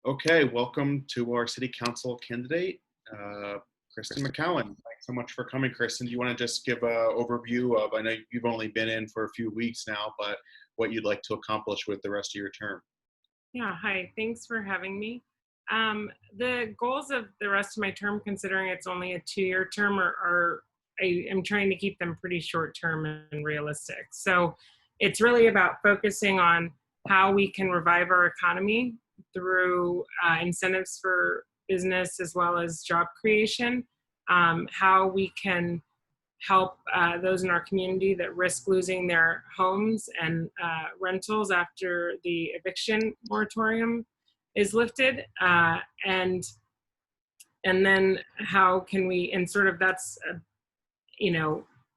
Okay, welcome to our city council candidate, Kristin McCowan. Thanks so much for coming, Kristin. Do you want to just give an overview of, I know you've only been in for a few weeks now, but what you'd like to accomplish with the rest of your term? Yeah, hi. Thanks for having me. The goals of the rest of my term, considering it's only a 2-year term, I am trying to keep them pretty short term and realistic. So it's really about focusing on how we can revive our economy through incentives for business as well as job creation, how we can help those in our community that risk losing their homes and rentals after the eviction moratorium is lifted, and then how can we, and sort of that's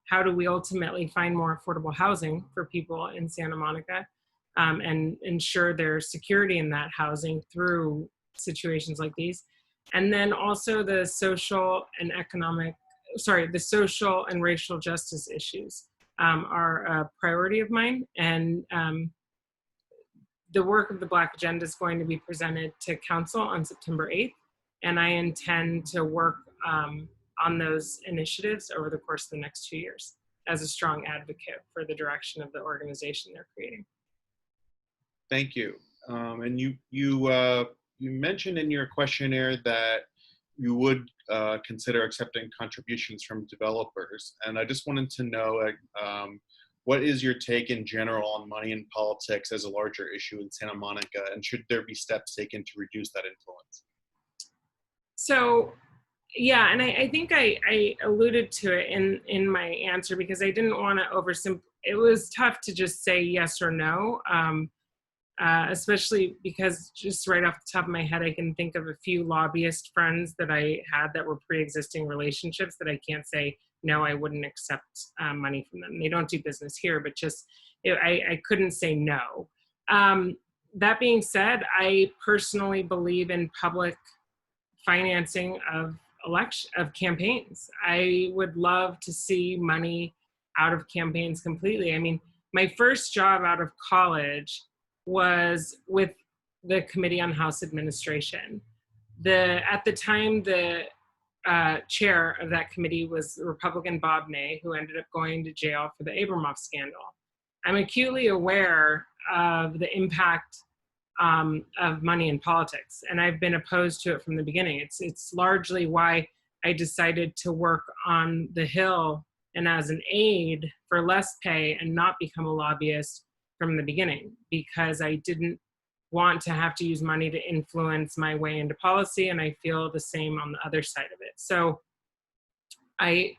how do we ultimately find more affordable housing for people in Santa Monica, and ensure there's security in that housing through situations like these. And then also the social and racial justice issues are a priority of mine. And the work of the Black Agenda is going to be presented to council on September 8th. And I intend to work on those initiatives over the course of the next 2 years as a strong advocate for the direction of the organization they're creating. Thank you. And you mentioned in your questionnaire that you would consider accepting contributions from developers. And I just wanted to know, what is your take in general on money in politics as a larger issue in Santa Monica, and should there be steps taken to reduce that influence? So, yeah, and I think I alluded to it in my answer, because I didn't want to oversimplify. It was tough to just say yes or no. Especially because just right off the top of my head, I can think of a few lobbyist friends that I had that were pre-existing relationships that I can't say, no, I wouldn't accept money from them. They don't do business here, but just, I couldn't say no. That being said, I personally believe in public financing of campaigns. I would love to see money out of campaigns completely. I mean, my first job out of college was with the Committee on House Administration. At the time, the chair of that committee was Republican Bob Ney, who ended up going to jail for the Abramoff scandal. I'm acutely aware of the impact of money in politics, and I've been opposed to it from the beginning. It's largely why I decided to work on the Hill and as an aide for less pay and not become a lobbyist from the beginning, because I didn't want to have to use money to influence my way into policy, and I feel the same on the other side of it. So I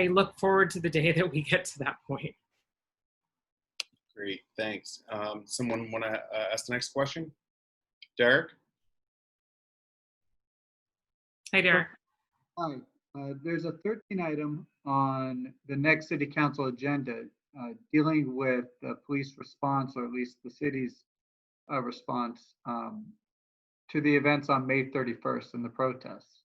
look forward to the day that we get to that point. Great, thanks. Someone want to ask the next question? Derek? Hi, Derek. Hi. There's a 13 item on the next city council agenda dealing with the police response, or at least the city's response to the events on May 31st and the protests.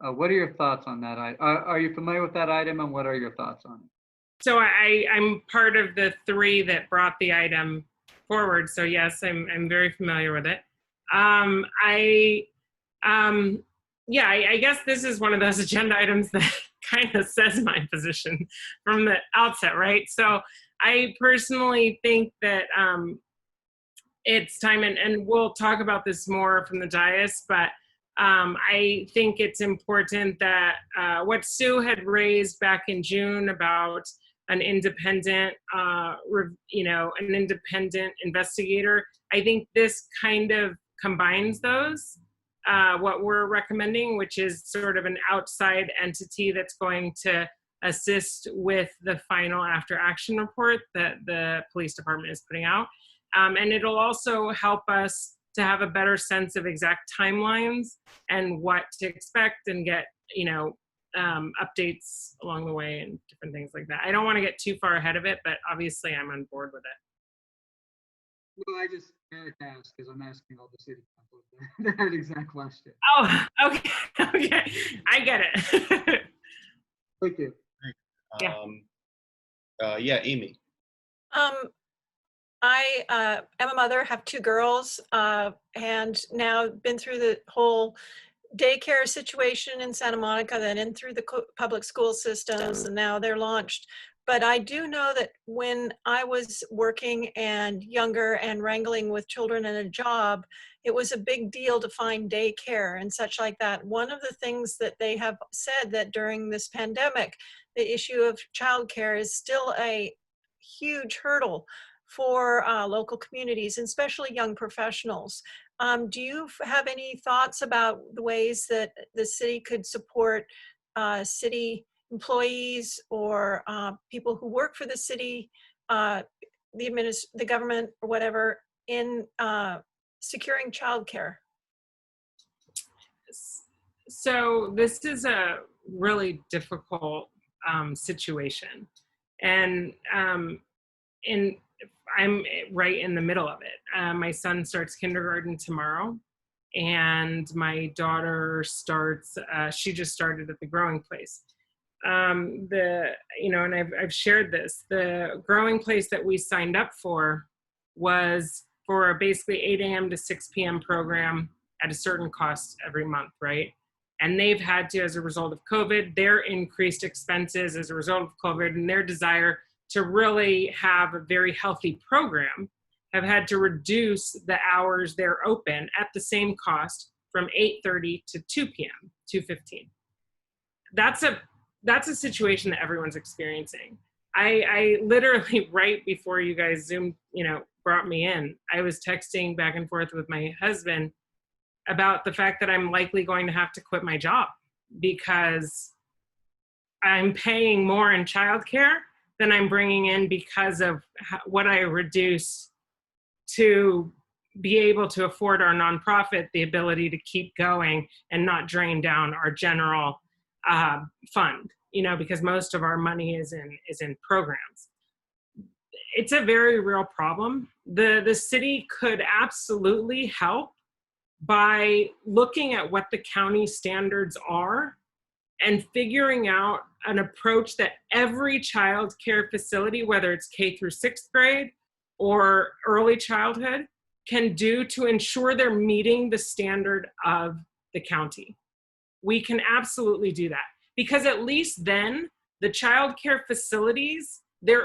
What are your thoughts on that? Are you familiar with that item, and what are your thoughts on it? So I'm part of the 3 that brought the item forward. So yes, I'm very familiar with it. I guess this is one of those agenda items that kind of says my position from the outset, right? So I personally think that it's time, and we'll talk about this more from the dais, but I think it's important that what Sue had raised back in June about an independent, an independent investigator, I think this kind of combines those. What we're recommending, which is sort of an outside entity that's going to assist with the final after action report that the police department is putting out. And it'll also help us to have a better sense of exact timelines and what to expect, and get, updates along the way and different things like that. I don't want to get too far ahead of it, but obviously I'm on board with it. Well, I just had to ask because I'm asking all the city council that exact question. Oh, okay. Okay. I get it. Thank you. Yeah, Amy. I am a mother, have 2 girls, and now been through the whole daycare situation in Santa Monica, then in through the public school systems, and now they're launched. But I do know that when I was working and younger and wrangling with children in a job, it was a big deal to find daycare and such like that. One of the things that they have said that during this pandemic, the issue of childcare is still a huge hurdle for local communities, and especially young professionals. Do you have any thoughts about the ways that the city could support city employees or people who work for the city, the government or whatever, in securing childcare? So this is a really difficult situation, and I'm right in the middle of it. My son starts kindergarten tomorrow, and my daughter starts. She just started at the Growing Place. And I've shared this. The Growing Place that we signed up for was for a basically 8 a.m. to 6 p.m. program at a certain cost every month, right? And they've had to, as a result of COVID, their increased expenses as a result of COVID and their desire to really have a very healthy program, have had to reduce the hours they're open at the same cost from 8:30 to 2 p.m., 2:15. That's a situation that everyone's experiencing. I literally, right before you guys Zoom, brought me in, I was texting back and forth with my husband about the fact that I'm likely going to have to quit my job because I'm paying more in childcare than I'm bringing in because of what I reduce to be able to afford our nonprofit the ability to keep going and not drain down our general fund, because most of our money is in programs. It's a very real problem. The city could absolutely help by looking at what the county standards are and figuring out an approach that every child care facility, whether it's K through 6th grade or early childhood, can do to ensure they're meeting the standard of the county. We can absolutely do that, because at least then the child care facilities,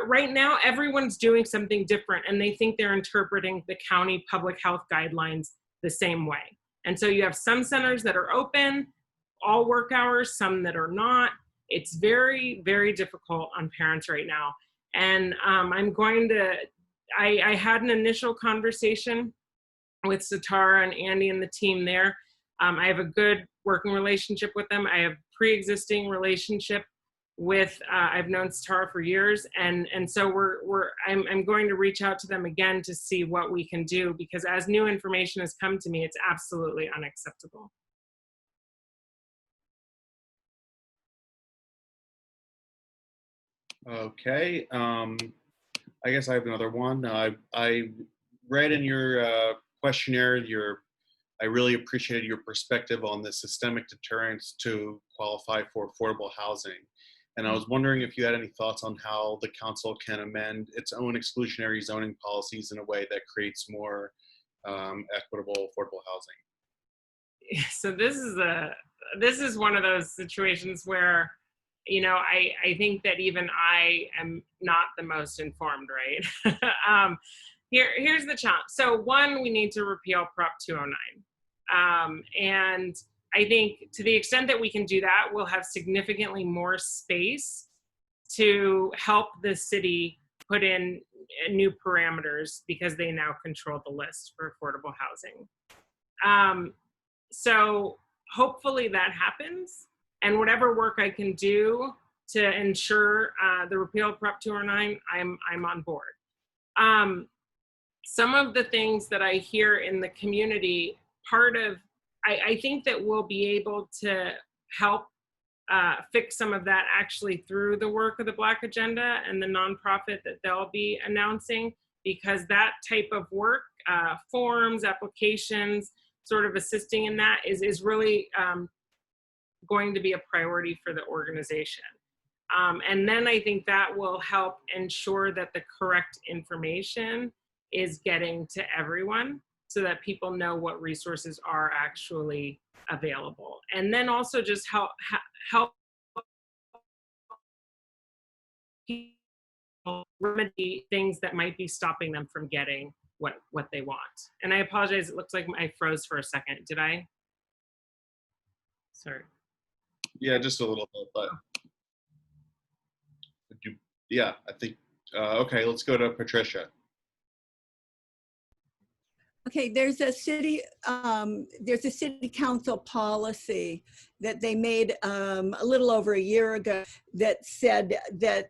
right now everyone's doing something different and they think they're interpreting the county public health guidelines the same way. And so you have some centers that are open all work hours, some that are not. It's very, very difficult on parents right now. And I had an initial conversation with Satara and Andy and the team there. I have a good working relationship with them. I have pre-existing relationship with, I've known Satara for years. And so I'm going to reach out to them again to see what we can do, because as new information has come to me, it's absolutely unacceptable. Okay, I guess I have another one. I read in your questionnaire, I really appreciated your perspective on the systemic deterrence to qualify for affordable housing. And I was wondering if you had any thoughts on how the council can amend its own exclusionary zoning policies in a way that creates more equitable affordable housing. So this is one of those situations where, I think that even I am not the most informed, right? Here's the challenge. So one, we need to repeal Prop 209. And I think to the extent that we can do that, we'll have significantly more space to help the city put in new parameters, because they now control the list for affordable housing. So hopefully that happens. And whatever work I can do to ensure the repeal of Prop 209, I'm on board. Some of the things that I hear in the community, I think that we'll be able to help fix some of that actually through the work of the Black Agenda and the nonprofit that they'll be announcing, because that type of work, forms, applications, sort of assisting in that is really going to be a priority for the organization. And then I think that will help ensure that the correct information is getting to everyone so that people know what resources are actually available. And then also just help people remedy things that might be stopping them from getting what they want. And I apologize, it looks like I froze for a second. Did I? Sorry. Yeah, just a little bit, but yeah, I think, okay, let's go to Patricia. Okay, there's a city council policy that they made a little over a year ago that said that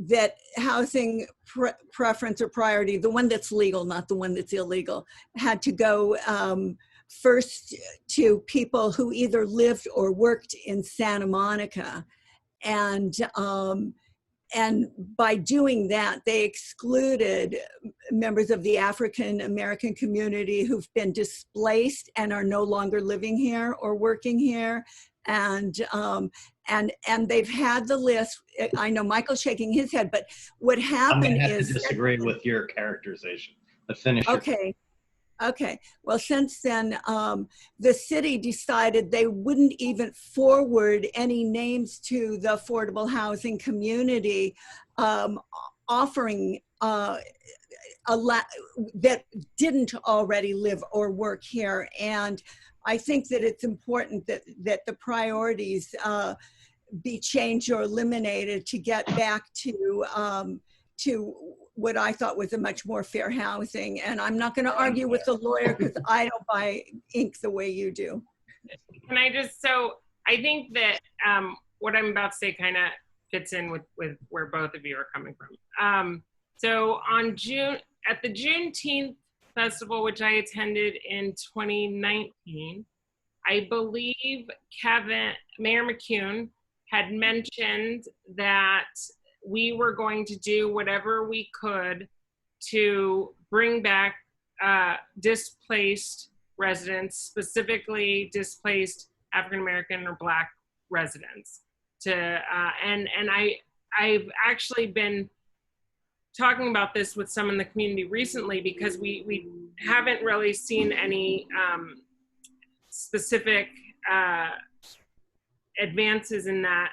that housing preference or priority, the one that's legal, not the one that's illegal, had to go first to people who either lived or worked in Santa Monica. And by doing that, they excluded members of the African American community who've been displaced and are no longer living here or working here. And they've had the list. I know Michael's shaking his head, but what happened I'm gonna have is to disagree with your characterization. But finish. Okay. Okay, well, since then, the city decided they wouldn't even forward any names to the affordable housing community offering that didn't already live or work here. And I think that it's important that the priorities be changed or eliminated to get back to what I thought was a much more fair housing. And I'm not going to argue with the lawyer because I don't buy ink the way you do. Can I just, so I think that what I'm about to say kind of fits in with where both of you are coming from. So on at the Juneteenth festival, which I attended in 2019, I believe Mayor McCowan had mentioned that we were going to do whatever we could to bring back displaced residents, specifically displaced African American or Black residents. I've actually been talking about this with some in the community recently because we haven't really seen any specific advances in that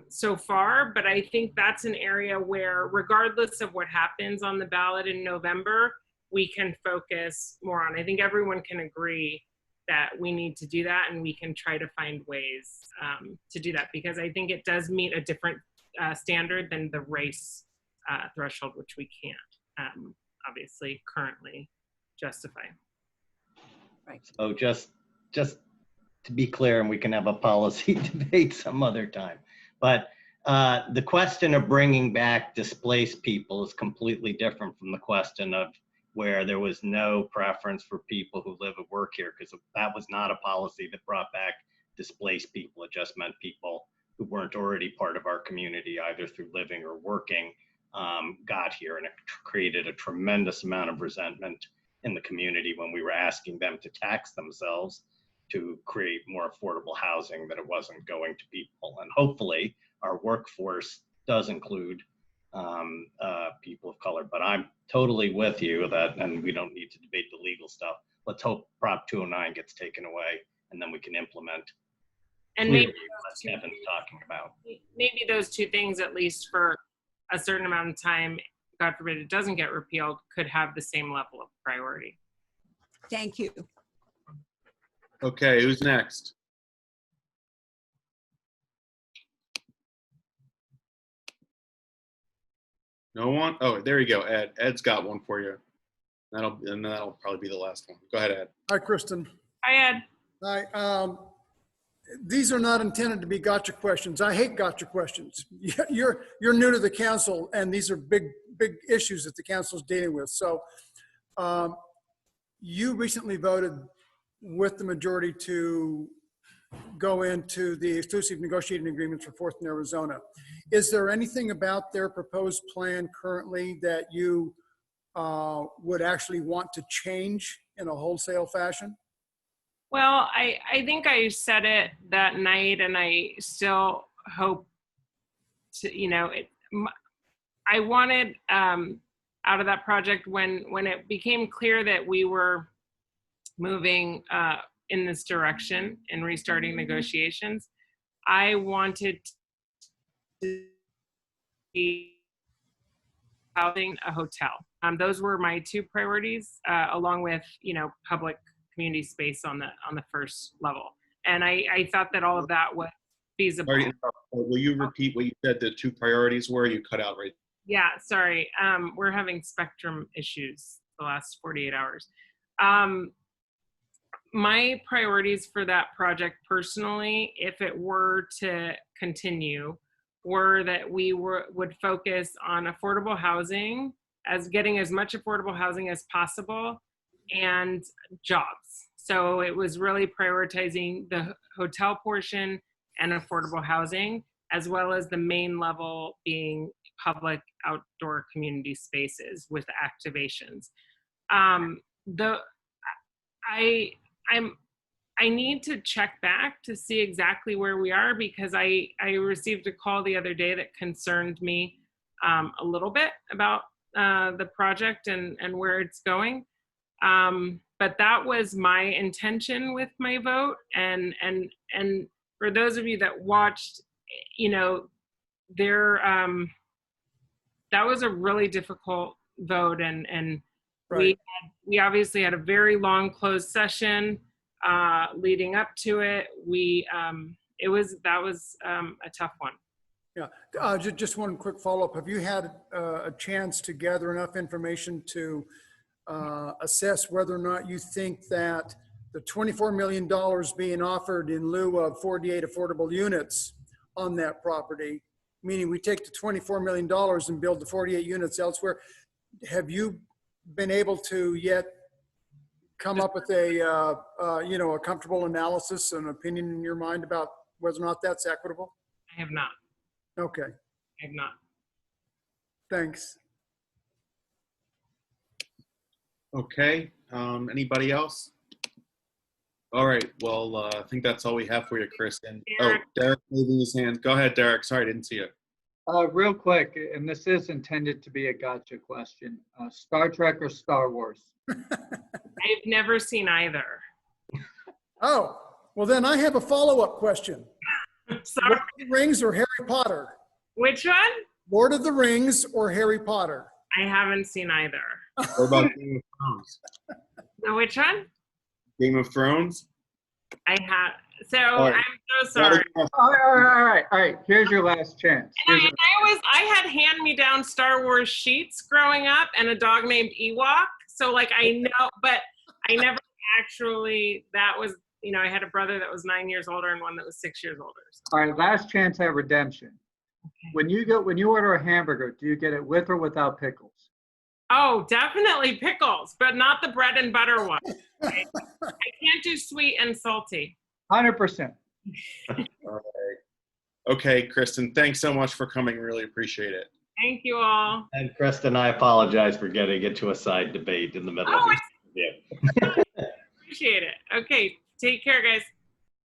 so far, but I think that's an area where regardless of what happens on the ballot in November, we can focus more on. I think everyone can agree that we need to do that, and we can try to find ways to do that, because I think it does meet a different standard than the race threshold, which we can't obviously currently justify. Right. So just to be clear, and we can have a policy debate some other time, but the question of bringing back displaced people is completely different from the question of where there was no preference for people who live and work here, because that was not a policy that brought back displaced people. It just meant people who weren't already part of our community, either through living or working, got here, and it created a tremendous amount of resentment in the community when we were asking them to tax themselves to create more affordable housing, that it wasn't going to people. And hopefully our workforce does include people of color, but I'm totally with you that, and we don't need to debate the legal stuff. Let's hope Prop 209 gets taken away, and then we can implement And maybe what Kevin's talking about. Maybe those two things, at least for a certain amount of time, God forbid it doesn't get repealed, could have the same level of priority. Thank you. Okay, who's next? No one? Oh, there you go, Ed. Ed's got one for you. That'll probably be the last one. Go ahead, Ed. Hi, Kristin. Hi, Ed. Hi. These are not intended to be gotcha questions. I hate gotcha questions. You're new to the council, and these are big issues that the council is dealing with. So you recently voted with the majority to go into the exclusive negotiating agreements for 4th and Arizona. Is there anything about their proposed plan currently that you would actually want to change in a wholesale fashion? Well, I think I said it that night, and I still hope to, I wanted out of that project when it became clear that we were moving in this direction and restarting negotiations. I wanted to be housing a hotel. Those were my two priorities, along with, you know, public community space on the first level. And I thought that all of that was feasible. Sorry, will you repeat what you said the two priorities were? You cut out right. Yeah, sorry. We're having spectrum issues the last 48 hours. My priorities for that project personally, if it were to continue, were that we would focus on affordable housing, as getting as much affordable housing as possible, and jobs. So it was really prioritizing the hotel portion and affordable housing, as well as the main level being public outdoor community spaces with activations. I need to check back to see exactly where we are, because I received a call the other day that concerned me a little bit about the project and where it's going. But that was my intention with my vote. And for those of you that watched, you know, that was a really difficult vote, and Right. we obviously had a very long closed session leading up to it. That was a tough one. Yeah, just one quick follow-up. Have you had a chance to gather enough information to assess whether or not you think that the $24 million being offered in lieu of 48 affordable units on that property, meaning we take the $24 million and build the 48 units elsewhere, have you been able to yet come up with a a comfortable analysis and opinion in your mind about whether or not that's equitable? I have not. Okay, I have not. thanks. Okay, anybody else? All right, well, I think that's all we have for you, Kristin. Oh, Derek moving his hand. Go ahead, Derek. Sorry, I didn't see you. Real quick, and this is intended to be a gotcha question. Star Trek or Star Wars? I've never seen either. Oh, well then I have a follow-up question. Sorry. Lord of the Rings or Harry Potter? Which one? Lord of the Rings or Harry Potter? I haven't seen either. What about Game of Thrones? So which one? Game of Thrones? I have. So right. I'm so sorry. All right. Here's your last chance. And I had hand-me-down Star Wars sheets growing up, and a dog named Ewok. So like I know, but I never actually. That was, you know, I had a brother that was 9 years older and one that was 6 years older. So. All right, last chance at redemption. Okay. When you order a hamburger, do you get it with or without pickles? Oh, definitely pickles, but not the bread and butter one. Okay? I can't do sweet and salty. 100%. All right. Okay, Kristin, thanks so much for coming. Really appreciate it. Thank you all. And Kristin, I apologize for getting into a side debate in the middle of this. Appreciate it. Okay, take care, guys.